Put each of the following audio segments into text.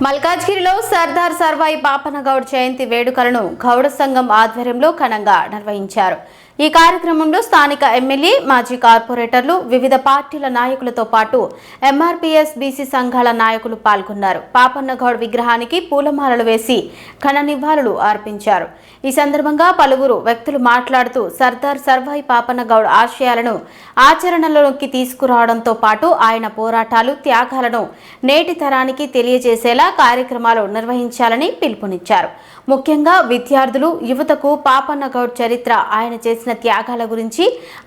మల్కాజ్గిరిలో సర్దార్ సర్వాయి పాపన్నగౌడ్ జయంతి వేడుకలను గౌడ సంఘం ఆధ్వర్యంలో ఘనంగా నిర్వహించారు. ఈ కార్యక్రమంలో స్థానిక ఎమ్మెల్యే, మాజీ కార్పొరేటర్లు, వివిధ పార్టీల నాయకులతో పాటు ఎంఆర్పీఎస్ బీసీ సంఘాల నాయకులు పాల్గొన్నారు. పాపన్నగౌడ్ విగ్రహానికి పూలమాలలు వేసి ఘన నివాళులు అర్పించారు. ఈ సందర్భంగా పలువురు వ్యక్తులు మాట్లాడుతూ సర్దార్ సర్వాయి పాపన్నగౌడ్ ఆశయాలను ఆచరణలోకి తీసుకురావడంతో పాటు ఆయన పోరాటాలు, త్యాగాలను నేటి తరానికి తెలియజేసేలా కార్యక్రమాలు నిర్వహించాలని పిలుపునిచ్చారు. ముఖ్యంగా విద్యార్థులు, యువతకు పాపన్నగౌడ్ చరిత్ర, ఆయన చేసిన త్యాగాల గురించి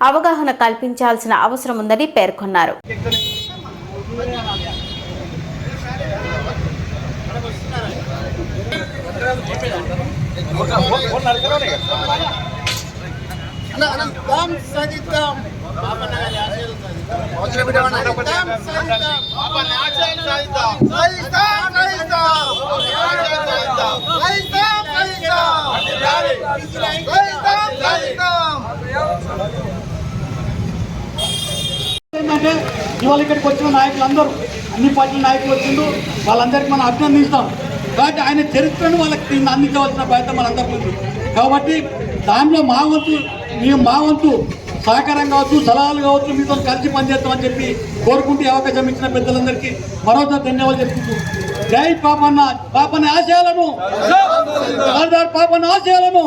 అవగాహన కల్పించాల్సిన అవసరం ఉందని పేర్కొన్నారు. ఇవాళ ఇక్కడికి వచ్చిన నాయకులందరూ, అన్ని పార్టీల నాయకులు వచ్చిండు, వాళ్ళందరికీ మనం అభినందిస్తాం. కాబట్టి ఆయన చరిత్రను వాళ్ళకి అందించవలసిన బాధ్యత మనందరికీ ఉంది. కాబట్టి దానిలో మా వంతు సహకారం కావచ్చు, సలహాలు కావచ్చు, మీతో కలిసి పనిచేస్తామని చెప్పి కోరుకుంటూ అవకాశం ఇచ్చిన పెద్దలందరికీ మరోసారి ధన్యవాదాలు చెప్పుకుంటూ, జై పాపన్న ఆశయాలను, పాపన్న ఆశయాలను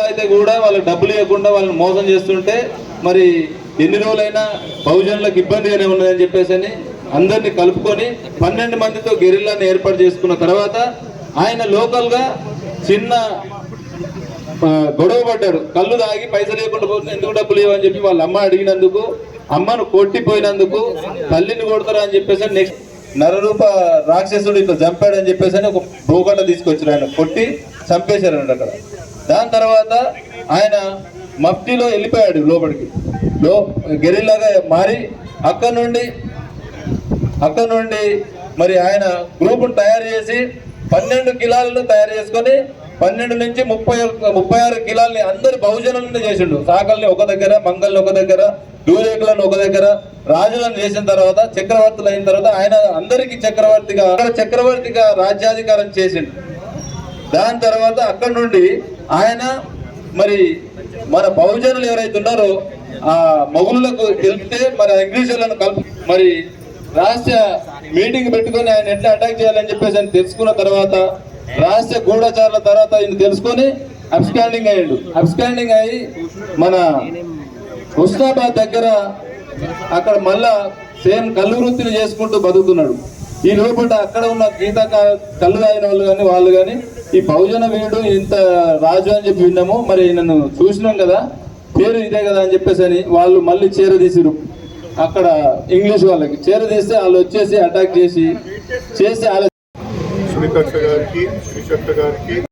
అయితే కూడా వాళ్ళకి డబ్బులు ఇవ్వకుండా వాళ్ళని మోసం చేస్తుంటే మరి ఎన్ని రోజులైనా బహుజనులకు ఇబ్బందిగానే ఉన్నదని చెప్పేసి అందరినీ కలుపుకొని 12 మందితో గెరిల్లాని ఏర్పాటు చేసుకున్న తర్వాత ఆయన లోకల్గా చిన్న గొడవ పడ్డాడు. కళ్ళు తాగి పైసలు లేకుండా పోతే ఎందుకు డబ్బులు ఇవ్వని చెప్పి వాళ్ళ అమ్మ అడిగినందుకు, అమ్మను కొట్టిపోయినందుకు తల్లిని కొడతారా అని చెప్పేసి నెక్స్ట్ నరరూప రాక్షసుడు ఇట్లా చంపాడని చెప్పేసి ఒక భూగండ తీసుకొచ్చారు. ఆయన కొట్టి చంపేశారంట అక్కడ. దాని తర్వాత ఆయన మఫ్టీలో వెళ్ళిపోయాడు లోపలికి, గెరిల్లాగా మారి అక్కడ నుండి మరి ఆయన గ్రూపును తయారు చేసి 12 కిలాలను తయారు చేసుకొని 12 నుంచి 36 కిలాలని అందరి బహుజనులను చేసిండు. సాకల్ని ఒక దగ్గర, మంగల్ని ఒక దగ్గర, డూరేకులను ఒక దగ్గర, రాజులను చేసిన తర్వాత చక్రవర్తులు అయిన తర్వాత ఆయన అందరికీ చక్రవర్తిగా రాజ్యాధికారం చేసిండు. దాని తర్వాత అక్కడ నుండి ఆయన మరి మన బహుజనులు ఎవరైతే ఉన్నారో ఆ మొగుళ్ళకు వెళ్తే మరి ఇంగ్లీషులను మరి రాష్ట్ర మీటింగ్ పెట్టుకొని ఆయన ఎట్లా అటాక్ చేయాలని చెప్పేసి ఆయన తెలుసుకున్న తర్వాత రాష్ట్ర గూఢచారుల తర్వాత ఆయన తెలుసుకొని అబ్స్కాండింగ్ అయ్యాడు. అబ్స్కాండింగ్ అయ్యి మన హుస్నాబాద్ దగ్గర అక్కడ మళ్ళా సేమ్ కళ్ళు వృత్తిని చేసుకుంటూ బతుకుతున్నాడు. ఈ లోపల అక్కడ ఉన్న కళ్ళు తాగిన వాళ్ళు కానీ ఈ బహుజన వీడు ఇంత రాజు అని చెప్పి విన్నాము, మరి నన్ను చూసినాం కదా, పేరు ఇదే కదా అని చెప్పేసి వాళ్ళు మళ్ళీ చేరదీసిరు. అక్కడ ఇంగ్లీష్ వాళ్ళకి చేరదీస్తే వాళ్ళు వచ్చేసి అటాక్ చేసి